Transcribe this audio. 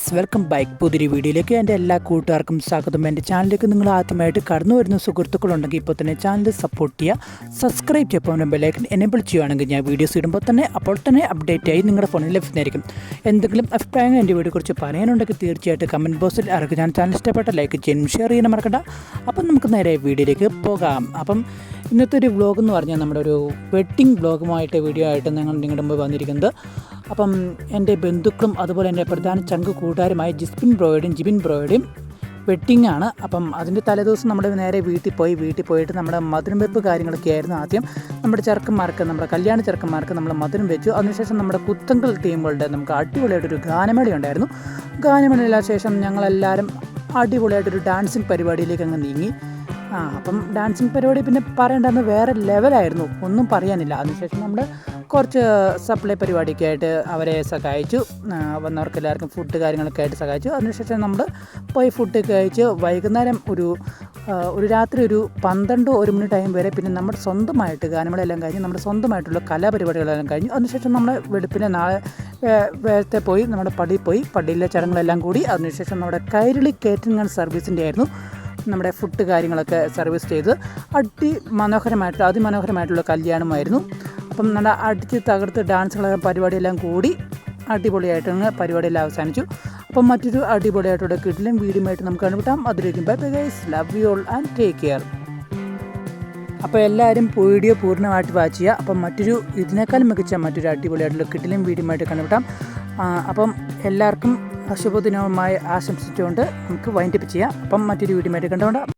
Guys, welcome back. പുതിയൊരു വീഡിയോയിലേക്ക് എൻ്റെ എല്ലാ കൂട്ടുകാർക്കും സ്വാഗതം. എൻ്റെ ചാനലിലേക്ക് നിങ്ങൾ ആദ്യമായിട്ട് കടന്നു വരുന്ന സുഹൃത്തുക്കളുണ്ടെങ്കിൽ ഇപ്പോൾ തന്നെ ചാനൽ സപ്പോർട്ട് ചെയ്യുക, സബ്സ്ക്രൈബ് ചെയ്യുമ്പോൾ ബെല്ലൈക്കൺ എനേബിൾ ചെയ്യുകയാണെങ്കിൽ ഞാൻ വീഡിയോസ് ഇടുമ്പോൾ തന്നെ അപ്പോൾ തന്നെ അപ്ഡേറ്റ് ആയി നിങ്ങളുടെ ഫോണിൽ ലഭിക്കുന്നതായിരിക്കും. എന്തെങ്കിലും അഭിപ്രായങ്ങൾ എൻ്റെ വീഡിയോയെക്കുറിച്ച് പറയാനുണ്ടെങ്കിൽ തീർച്ചയായിട്ടും കമൻറ്റ് ബോക്സിൽ അറിയിക്കുക. ഞാൻ ചാനൽ ഇഷ്ടപ്പെട്ട ലൈക്ക് ചെയ്യാനും ഷെയർ ചെയ്യാനും മറക്കണ്ട. അപ്പം നമുക്ക് നേരെ വീഡിയോയിലേക്ക് പോകാം. അപ്പം ഇന്നത്തെ ഒരു വ്ളോഗ് എന്ന് പറഞ്ഞാൽ നമ്മുടെ ഒരു വെഡ്ഡിങ് വ്ളോഗുമായിട്ട് വീഡിയോ ആയിട്ട് ഞങ്ങൾ നിങ്ങളുടെ മുമ്പ് വന്നിരിക്കുന്നത്. അപ്പം എൻ്റെ ബന്ധുക്കളും അതുപോലെ എൻ്റെ പ്രധാന ചങ്ക് കൂട്ടുകാരുമായ ജിസ്ബിൻ ബ്രോയുടെയും വെഡ്ഡിങ് ആണ്. അപ്പം അതിൻ്റെ തലേദിവസം നമ്മൾ നേരെ വീട്ടിൽ പോയിട്ട് നമ്മുടെ മധുരം വെപ്പ് കാര്യങ്ങളൊക്കെ ആയിരുന്നു. ആദ്യം നമ്മുടെ കല്യാണ ചെറുക്കന്മാർക്ക് നമ്മൾ മധുരം വെച്ചു. അതിനുശേഷം നമ്മുടെ കുത്തങ്കൽ ടീമുകളുടെ നമുക്ക് അടിപൊളിയായിട്ടൊരു ഗാനമേള ഉണ്ടായിരുന്നു. ഗാനമേളയിലെ ശേഷം ഞങ്ങളെല്ലാവരും അടിപൊളിയായിട്ടൊരു ഡാൻസിങ് പരിപാടിയിലേക്ക് അങ്ങ് നീങ്ങി. അപ്പം ഡാൻസിങ് പരിപാടി പിന്നെ പറയേണ്ടതെന്ന് വേറെ ലെവലായിരുന്നു, ഒന്നും പറയാനില്ല. അതിനുശേഷം നമ്മൾ കുറച്ച് സപ്ലൈ പരിപാടിയൊക്കെ ആയിട്ട് അവരെ സഹായിച്ചു. വന്നവർക്ക് എല്ലാവർക്കും ഫുഡ് കാര്യങ്ങളൊക്കെ ആയിട്ട് സഹായിച്ചു. അതിനുശേഷം നമ്മൾ പോയി ഫുഡ് കഴിച്ച് വൈകുന്നേരം ഒരു രാത്രി ഒരു 12-1 മണി ടൈം വരെ പിന്നെ നമ്മുടെ സ്വന്തമായിട്ട് ഗാനമേളയെല്ലാം കഴിഞ്ഞ് നമ്മുടെ സ്വന്തമായിട്ടുള്ള കലാപരിപാടികളെല്ലാം കഴിഞ്ഞു. അതിനുശേഷം നമ്മൾ വെളുപ്പിനെ വേഗത്തെ പോയി നമ്മുടെ പള്ളിയിലെ ചടങ്ങുകളെല്ലാം കൂടി. അതിനുശേഷം നമ്മുടെ കൈരളി കേറ്ററിംഗ് ആൻഡ് സർവീസിൻ്റെ ആയിരുന്നു നമ്മുടെ ഫുഡ് കാര്യങ്ങളൊക്കെ സർവീസ് ചെയ്ത് അതിമനോഹരമായിട്ടുള്ള കല്യാണമായിരുന്നു. അപ്പം നല്ല അടിച്ച് തകർത്ത് ഡാൻസുകളൊക്കെ പരിപാടിയെല്ലാം കൂടി അടിപൊളിയായിട്ടങ്ങ് പരിപാടിയെല്ലാം അവസാനിച്ചു. അപ്പം മറ്റൊരു അടിപൊളിയായിട്ടുള്ള കിട്ടിലും വീഡിയോയുമായിട്ട് നമുക്ക് കണ്ടുപിട്ടാം. അതിലേക്കും bye bye guys, love you all and take care. അപ്പോൾ എല്ലാവരും വീഡിയോ പൂർണ്ണമായിട്ട് വാച്ച് ചെയ്യുക. അപ്പം ഇതിനേക്കാൾ മികച്ച മറ്റൊരു അടിപൊളിയായിട്ടുള്ള കിട്ടിലും വീഡിയോയുമായിട്ട് കണ്ടുപിട്ടാം. അപ്പം എല്ലാവർക്കും ശുഭദിനവുമായി ആശംസിച്ചുകൊണ്ട് നമുക്ക് വൈൻഡപ്പ് ചെയ്യാം. അപ്പം മറ്റൊരു വീഡിയോയുമായിട്ട് കണ്ടുകൊണ്ട്